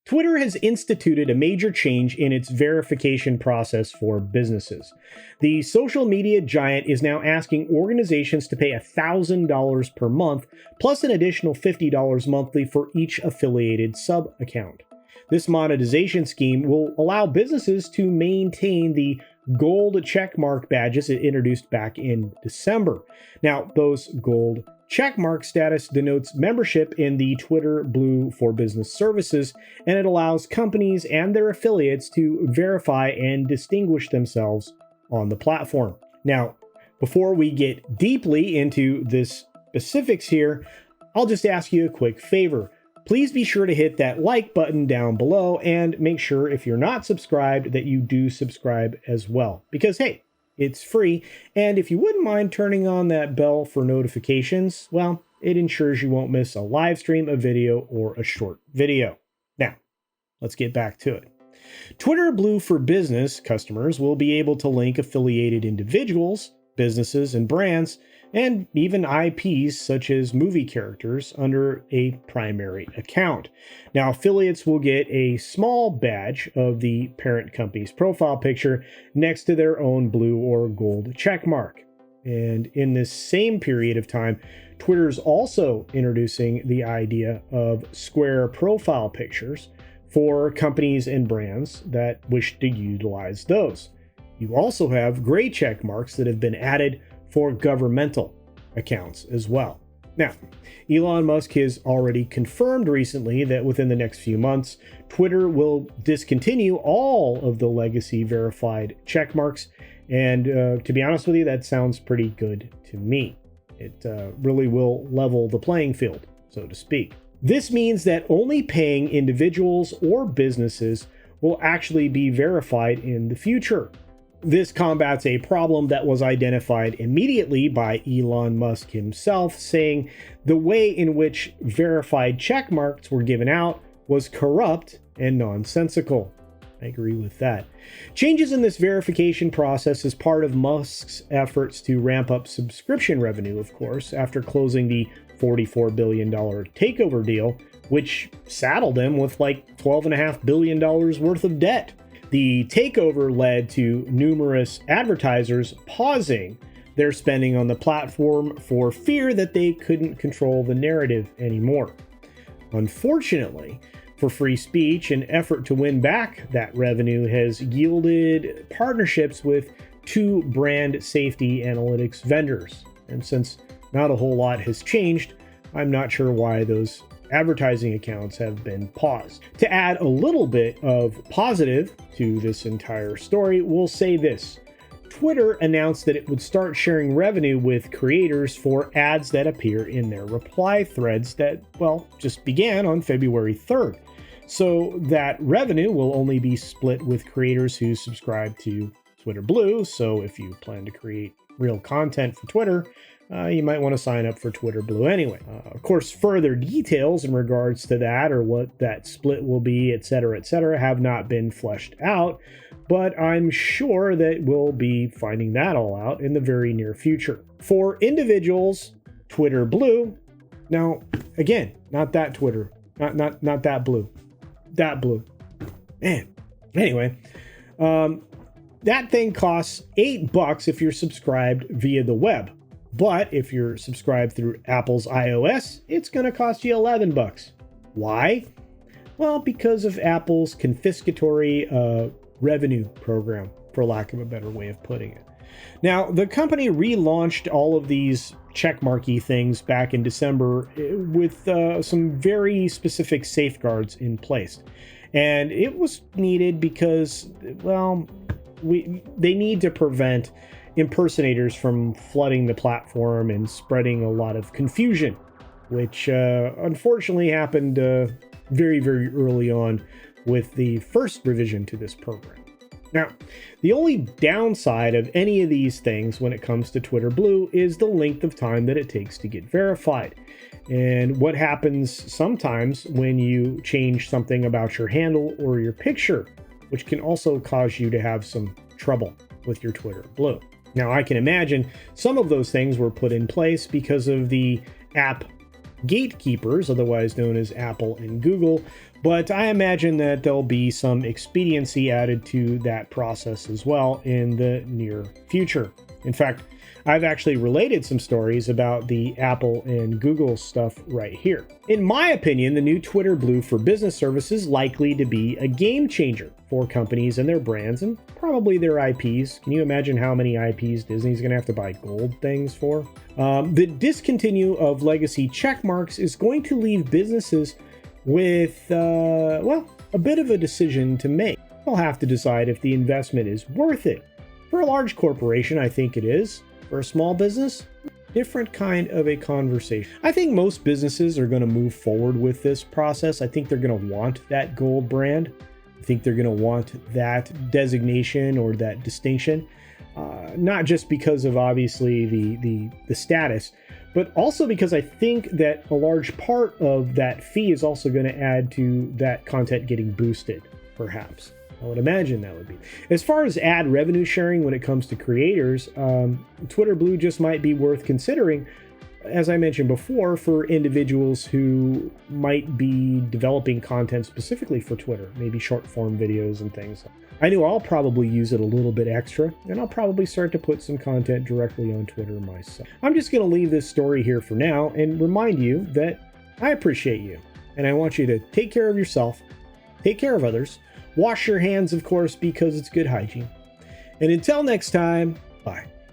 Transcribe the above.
Twitter has instituted a major change in its verification process for businesses. The social media giant is now asking organizations to pay $1,000 per month, plus an additional $50 monthly for each affiliated sub-account. This monetization scheme will allow businesses to maintain the gold checkmark badges it introduced back in December. Now, those gold checkmark status denotes membership in the Twitter Blue for Business services, and it allows companies and their affiliates to verify and distinguish themselves on the platform. Now, before we get deeply into the specifics here, I'll just ask you a quick favor. Please be sure to hit that like button down below and make sure if you're not subscribed that you do subscribe as well. Because hey, it's free, and if you wouldn't mind turning on that bell for notifications, well, it ensures you won't miss a live stream, a video, or a short video. Now, let's get back to it. Twitter Blue for Business customers will be able to link affiliated individuals, businesses, and brands, and even IPs such as movie characters under a primary account. Now, affiliates will get a small badge of the parent company's profile picture next to their own blue or gold checkmark. And in this same period of time, Twitter's also introducing the idea of square profile pictures for companies and brands that wish to utilize those. You also have gray check marks that have been added for governmental accounts as well. Now, Elon Musk has already confirmed recently that within the next few months, Twitter will discontinue all of the legacy verified check marks. And to be honest with you, that sounds pretty good to me. It really will level the playing field, so to speak. This means that only paying individuals or businesses will actually be verified in the future. This combats a problem that was identified immediately by Elon Musk himself, saying the way in which verified check marks were given out was corrupt and nonsensical. I agree with that. Changes in this verification process is part of Musk's efforts to ramp up subscription revenue, of course, after closing the $44 billion takeover deal, which saddled him with like $12.5 billion worth of debt. The takeover led to numerous advertisers pausing their spending on the platform for fear that they couldn't control the narrative anymore. Unfortunately, for free speech, an effort to win back that revenue has yielded partnerships with two brand safety analytics vendors. And since not a whole lot has changed, I'm not sure why those advertising accounts have been paused. To add a little bit of positive to this entire story, we'll say this. Twitter announced that it would start sharing revenue with creators for ads that appear in their reply threads that, well, just began on February 3rd. So that revenue will only be split with creators who subscribe to Twitter Blue. So if you plan to create real content for Twitter, you might want to sign up for Twitter Blue anyway. Of course, further details in regards to that or what that split will be, etc., have not been fleshed out, but I'm sure that we'll be finding that all out in the very near future. For individuals, Twitter Blue, now, again, not that Twitter, not that blue, that blue. Man, anyway, that thing costs $8 if you're subscribed via the web. But if you're subscribed through Apple's iOS, it's going to cost you $11. Why? Well, because of Apple's confiscatory revenue program, for lack of a better way of putting it. Now, the company relaunched all of these checkmarky things back in December with some very specific safeguards in place. And it was needed because, well, they need to prevent impersonators from flooding the platform and spreading a lot of confusion, which unfortunately happened very, very early on with the first revision to this program. Now, the only downside of any of these things when it comes to Twitter Blue is the length of time that it takes to get verified. And what happens sometimes when you change something about your handle or your picture, which can also cause you to have some trouble with your Twitter Blue. Now, I can imagine some of those things were put in place because of the app gatekeepers, otherwise known as Apple and Google, But I imagine that there'll be some expediency added to that process as well in the near future. In fact, I've actually related some stories about the Apple and Google stuff right here. In my opinion, the new Twitter Blue for Business service is likely to be a game changer for companies and their brands and probably their IPs. Can you imagine how many IPs Disney's going to have to buy gold things for? The discontinue of legacy check marks is going to leave businesses with, well, a bit of a decision to make. They'll have to decide if the investment is worth it. For a large corporation, I think it is. For a small business, different kind of a conversation. I think most businesses are going to move forward with this process. I think they're going to want that gold brand. I think they're going to want that designation or that distinction, not just because of obviously the status, but also because I think that a large part of that fee is also going to add to that content getting boosted, perhaps. I would imagine that would be. As far as ad revenue sharing when it comes to creators, Twitter Blue just might be worth considering, as I mentioned before, for individuals who might be developing content specifically for Twitter, maybe short form videos and things. I know I'll probably use it a little bit extra, and I'll probably start to put some content directly on Twitter myself. I'm just going to leave this story here for now and remind you that I appreciate you, and I want you to take care of yourself, take care of others, wash your hands, of course, because it's good hygiene. And until next time, bye.